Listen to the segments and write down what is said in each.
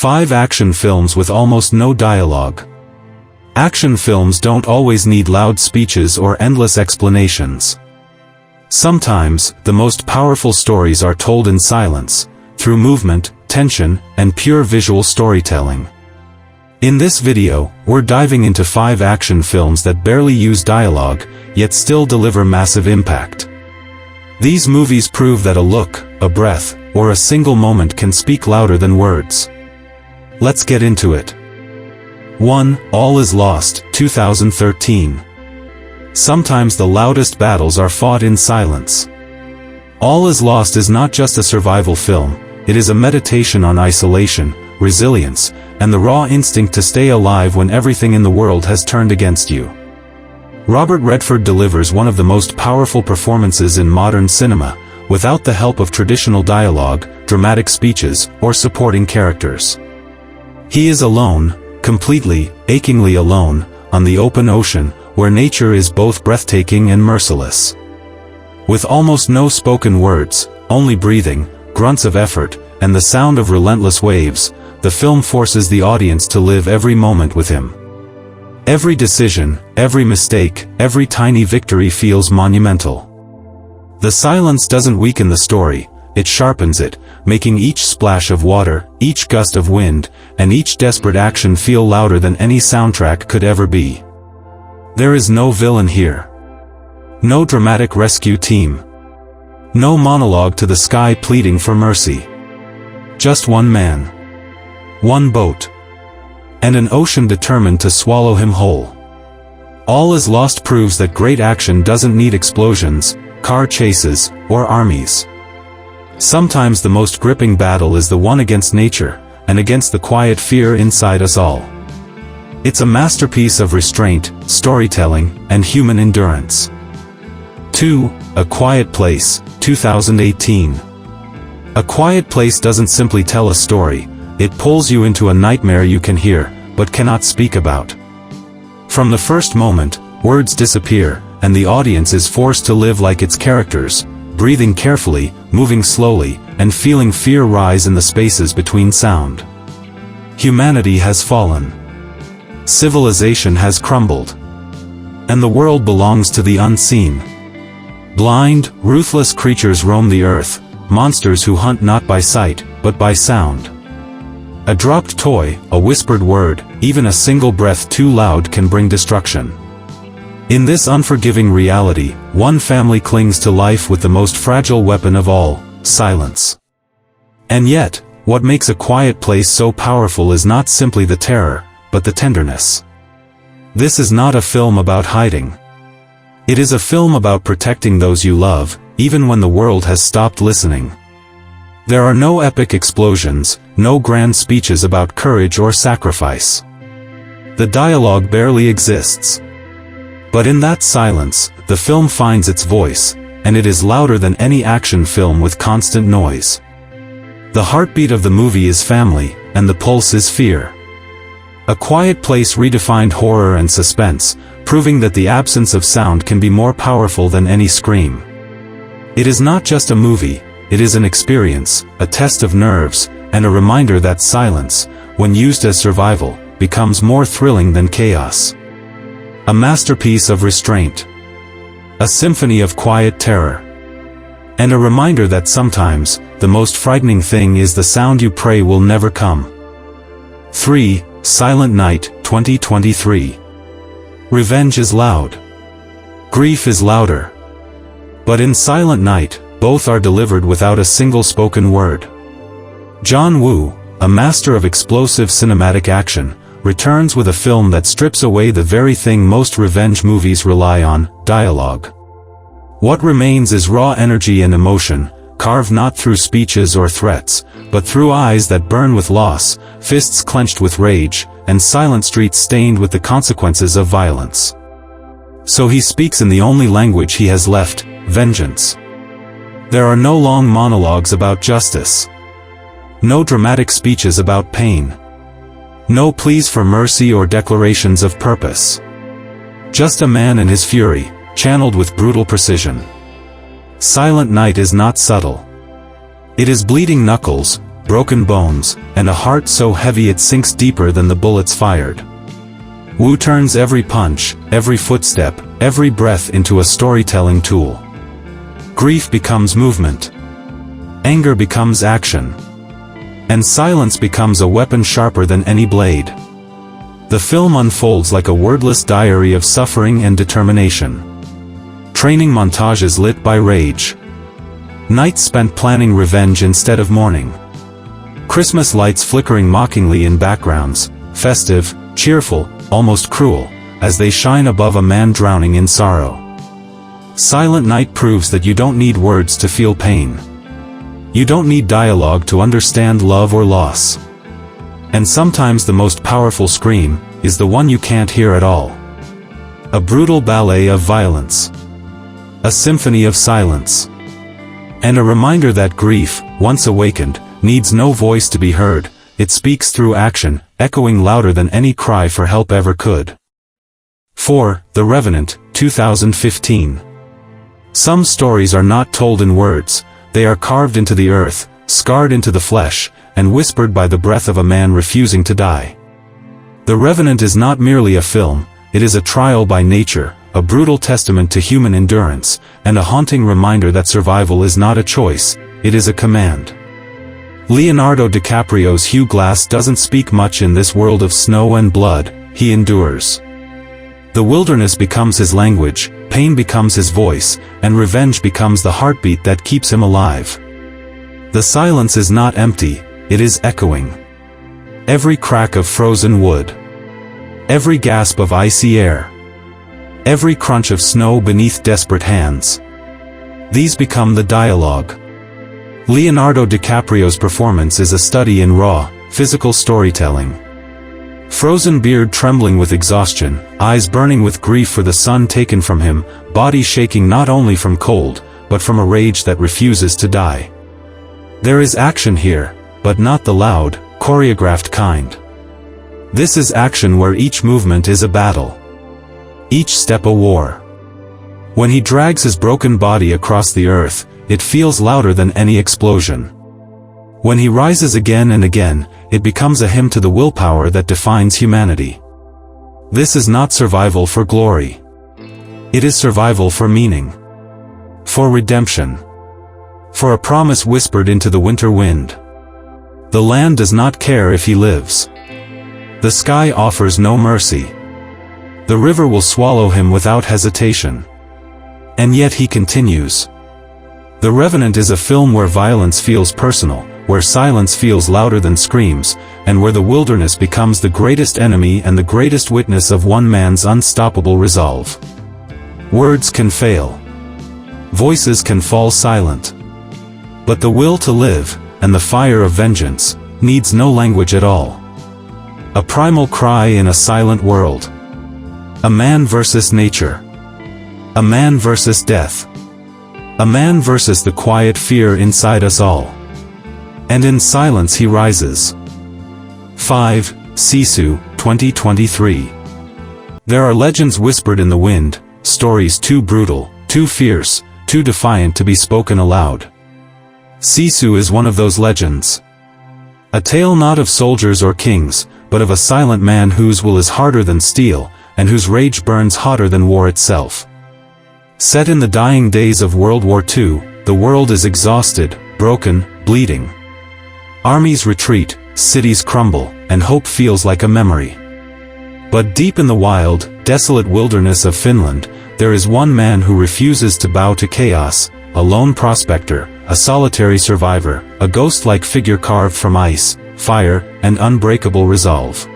5 action films with almost no dialogue. Action films don't always need loud speeches or endless explanations. Sometimes, the most powerful stories are told in silence, through movement, tension, and pure visual storytelling. In this video, we're diving into 5 action films that barely use dialogue, yet still deliver massive impact. These movies prove that a look, a breath, or a single moment can speak louder than words. Let's get into it. 1. All Is Lost, 2013. Sometimes the loudest battles are fought in silence. All Is Lost is not just a survival film, it is a meditation on isolation, resilience, and the raw instinct to stay alive when everything in the world has turned against you. Robert Redford delivers one of the most powerful performances in modern cinema, without the help of traditional dialogue, dramatic speeches, or supporting characters. He is alone, completely, achingly alone, on the open ocean, where nature is both breathtaking and merciless. With almost no spoken words, only breathing, grunts of effort, and the sound of relentless waves, the film forces the audience to live every moment with him. Every decision, every mistake, every tiny victory feels monumental. The silence doesn't weaken the story, it sharpens it, making each splash of water, each gust of wind, and each desperate action feel louder than any soundtrack could ever be. There is no villain here. No dramatic rescue team. No monologue to the sky pleading for mercy. Just one man. One boat. And an ocean determined to swallow him whole. All Is Lost proves that great action doesn't need explosions, car chases, or armies. Sometimes the most gripping battle is the one against nature, and against the quiet fear inside us all. It's a masterpiece of restraint, storytelling, and human endurance. 2. A Quiet Place, 2018. A Quiet Place doesn't simply tell a story, it pulls you into a nightmare you can hear, but cannot speak about. From the first moment, words disappear, and the audience is forced to live like its characters, breathing carefully, moving slowly, and feeling fear rise in the spaces between sound. Humanity has fallen. Civilization has crumbled. And the world belongs to the unseen. Blind, ruthless creatures roam the earth, monsters who hunt not by sight, but by sound. A dropped toy, a whispered word, even a single breath too loud can bring destruction. In this unforgiving reality, one family clings to life with the most fragile weapon of all, silence. And yet, what makes A Quiet Place so powerful is not simply the terror, but the tenderness. This is not a film about hiding. It is a film about protecting those you love, even when the world has stopped listening. There are no epic explosions, no grand speeches about courage or sacrifice. The dialogue barely exists. But in that silence, the film finds its voice, and it is louder than any action film with constant noise. The heartbeat of the movie is family, and the pulse is fear. A Quiet Place redefined horror and suspense, proving that the absence of sound can be more powerful than any scream. It is not just a movie, it is an experience, a test of nerves, and a reminder that silence, when used as survival, becomes more thrilling than chaos. A masterpiece of restraint. A symphony of quiet terror. And a reminder that sometimes, the most frightening thing is the sound you pray will never come. 3. Silent Night, 2023. Revenge is loud. Grief is louder. But in Silent Night, both are delivered without a single spoken word. John Woo, a master of explosive cinematic action, returns with a film that strips away the very thing most revenge movies rely on, dialogue. What remains is raw energy and emotion, carved not through speeches or threats, but through eyes that burn with loss, fists clenched with rage, and silent streets stained with the consequences of violence. So he speaks in the only language he has left, vengeance. There are no long monologues about justice. No dramatic speeches about pain. No pleas for mercy or declarations of purpose. Just a man and his fury, channeled with brutal precision. Silent Night is not subtle. It is bleeding knuckles, broken bones, and a heart so heavy it sinks deeper than the bullets fired. Wu turns every punch, every footstep, every breath into a storytelling tool. Grief becomes movement. Anger becomes action. And silence becomes a weapon sharper than any blade. The film unfolds like a wordless diary of suffering and determination. Training montages lit by rage. Nights spent planning revenge instead of mourning. Christmas lights flickering mockingly in backgrounds, festive, cheerful, almost cruel, as they shine above a man drowning in sorrow. Silent Night proves that you don't need words to feel pain. You don't need dialogue to understand love or loss. And sometimes the most powerful scream is the one you can't hear at all. A brutal ballet of violence. A symphony of silence. And a reminder that grief, once awakened, needs no voice to be heard. It speaks through action, echoing louder than any cry for help ever could. 4. The Revenant, 2015. Some stories are not told in words. They are carved into the earth, scarred into the flesh, and whispered by the breath of a man refusing to die. The Revenant is not merely a film, it is a trial by nature, a brutal testament to human endurance, and a haunting reminder that survival is not a choice, it is a command. Leonardo DiCaprio's Hugh Glass doesn't speak much in this world of snow and blood, he endures. The wilderness becomes his language, pain becomes his voice, and revenge becomes the heartbeat that keeps him alive. The silence is not empty, it is echoing. Every crack of frozen wood. Every gasp of icy air. Every crunch of snow beneath desperate hands. These become the dialogue. Leonardo DiCaprio's performance is a study in raw, physical storytelling. Frozen beard trembling with exhaustion, eyes burning with grief for the son taken from him, body shaking not only from cold, but from a rage that refuses to die. There is action here, but not the loud, choreographed kind. This is action where each movement is a battle. Each step a war. When he drags his broken body across the earth, it feels louder than any explosion. When he rises again and again, it becomes a hymn to the willpower that defines humanity. This is not survival for glory. It is survival for meaning. For redemption. For a promise whispered into the winter wind. The land does not care if he lives. The sky offers no mercy. The river will swallow him without hesitation. And yet he continues. The Revenant is a film where violence feels personal, where silence feels louder than screams, and where the wilderness becomes the greatest enemy and the greatest witness of one man's unstoppable resolve. Words can fail. Voices can fall silent. But the will to live, and the fire of vengeance, needs no language at all. A primal cry in a silent world. A man versus nature. A man versus death. A man versus the quiet fear inside us all. And in silence he rises. 5. Sisu, 2023. There are legends whispered in the wind, stories too brutal, too fierce, too defiant to be spoken aloud. Sisu is one of those legends. A tale not of soldiers or kings, but of a silent man whose will is harder than steel, and whose rage burns hotter than war itself. Set in the dying days of World War II, the world is exhausted, broken, bleeding. Armies retreat, cities crumble, and hope feels like a memory. But deep in the wild, desolate wilderness of Finland, there is one man who refuses to bow to chaos, a lone prospector, a solitary survivor, a ghost-like figure carved from ice, fire, and unbreakable resolve.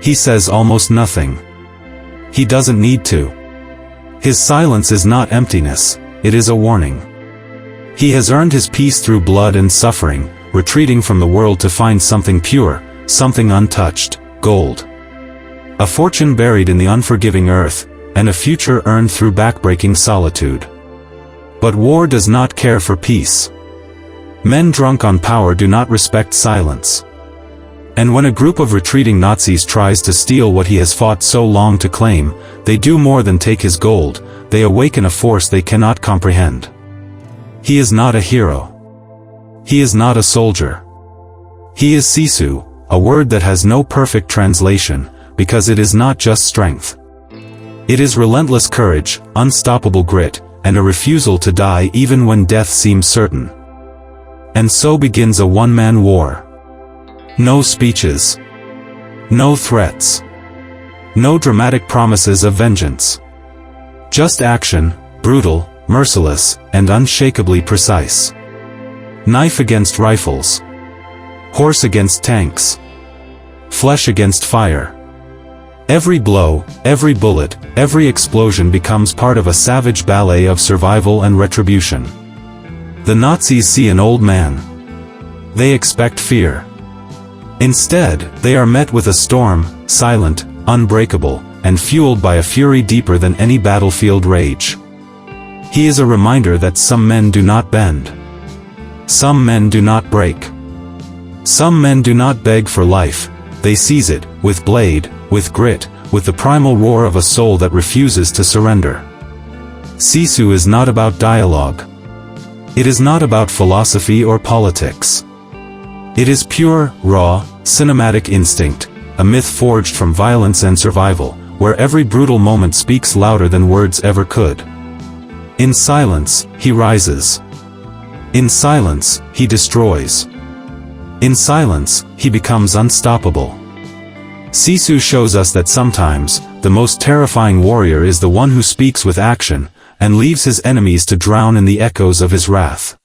He says almost nothing. He doesn't need to. His silence is not emptiness, it is a warning. He has earned his peace through blood and suffering, retreating from the world to find something pure, something untouched, gold. A fortune buried in the unforgiving earth, and a future earned through backbreaking solitude. But war does not care for peace. Men drunk on power do not respect silence. And when a group of retreating Nazis tries to steal what he has fought so long to claim, they do more than take his gold, they awaken a force they cannot comprehend. He is not a hero. He is not a soldier. He is Sisu, a word that has no perfect translation, because it is not just strength. It is relentless courage, unstoppable grit, and a refusal to die even when death seems certain. And so begins a one-man war. No speeches. No threats. No dramatic promises of vengeance. Just action, brutal, merciless, and unshakably precise. Knife against rifles. Horse against tanks. Flesh against fire. Every blow, every bullet, every explosion becomes part of a savage ballet of survival and retribution. The Nazis see an old man. They expect fear. Instead, they are met with a storm, silent, unbreakable, and fueled by a fury deeper than any battlefield rage. He is a reminder that some men do not bend. Some men do not break. Some men do not beg for life, they seize it, with blade, with grit, with the primal roar of a soul that refuses to surrender. Sisu is not about dialogue. It is not about philosophy or politics. It is pure, raw, cinematic instinct, a myth forged from violence and survival, where every brutal moment speaks louder than words ever could. In silence, he rises. In silence, he destroys. In silence, he becomes unstoppable. Sisu shows us that sometimes, the most terrifying warrior is the one who speaks with action, and leaves his enemies to drown in the echoes of his wrath.